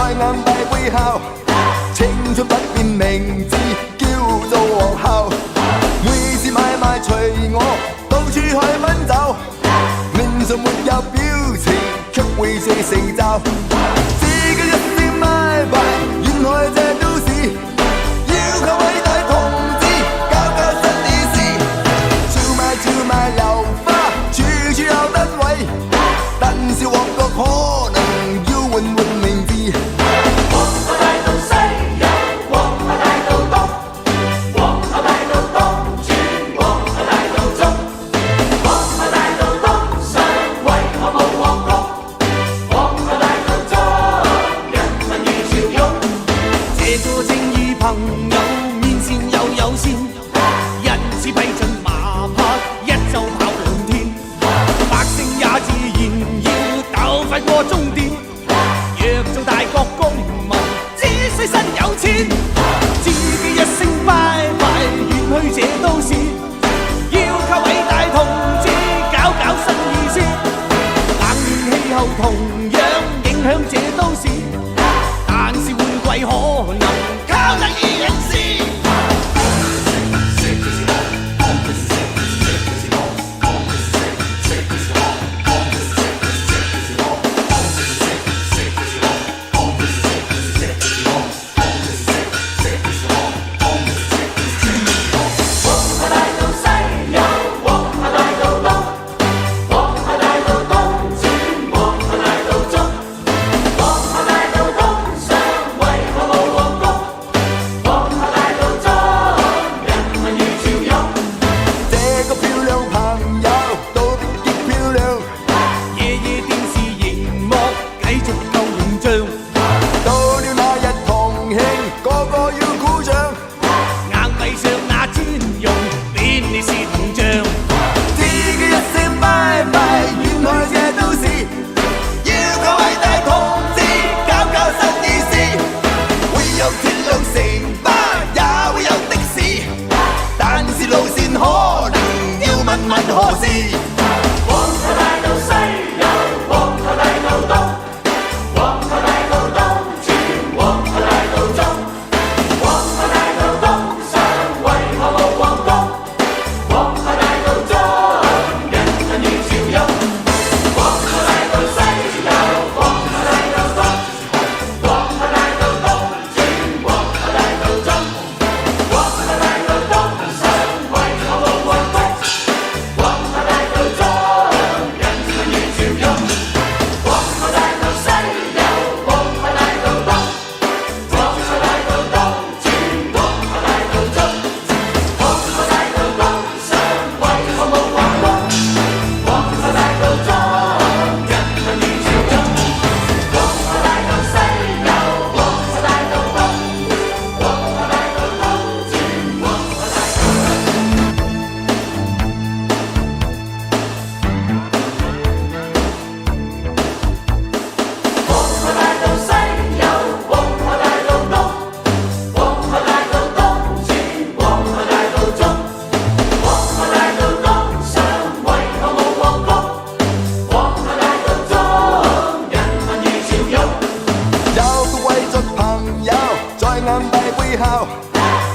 在眼底背後，青春不變名字叫做皇后。每次買賣隨我到處去奔走，面上沒有表情，卻會寫成就。自己一聲拜拜，遠開這都市，要求偉大同志搞搞新意思。超賣流花，處處有單位，但是旺角可能要換名字。皇后大道西有，皇后大道東，皇后大道東轉，皇后大道中，皇后大道東上為何無皇宮？皇后大道中人民如潮湧，這個正義朋友面前又有線，人似批准馬匹一晝跑2天，百姓也自然要鬥快過終點。若做大國公民，只需身有錢，自己一聲拜拜，遠去這都市，要靠偉大同志搞搞新意思。冷暖氣候同樣影響這都市，但是換季可能靠得意人士。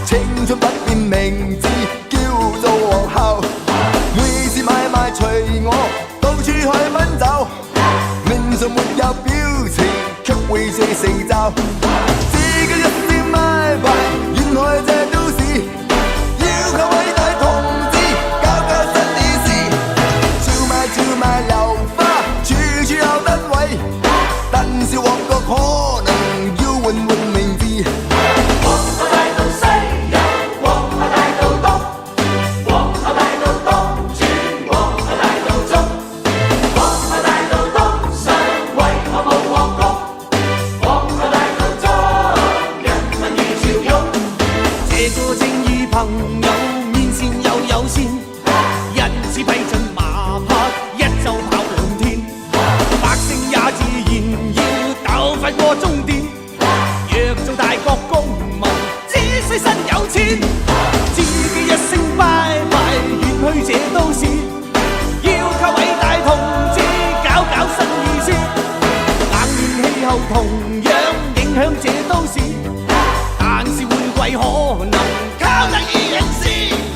青春不變名字叫做皇后。每次買賣隨我到處去奔走，面上沒有表情，卻會寫成就。自己一聲拜拜，遠開這都市，要求偉大同志搞搞新意思。超賣流花，處處有單位，但是旺角可能要換名字。皇后大道西有，皇后大道東，皇后大道東轉，皇后大道中，皇后大道東上為何無皇宮？皇后大道中人民如潮湧，這個正義朋友面前又有線，人似批准馬匹一晝跑2天，百姓也自然要鬥快過終點。若做大國公民，只需身有錢，自己一聲拜拜，遠去這都市，要靠偉大同志搞搞新意思。冷暖氣候同樣影影響這都市，但是換季可能靠得意人士。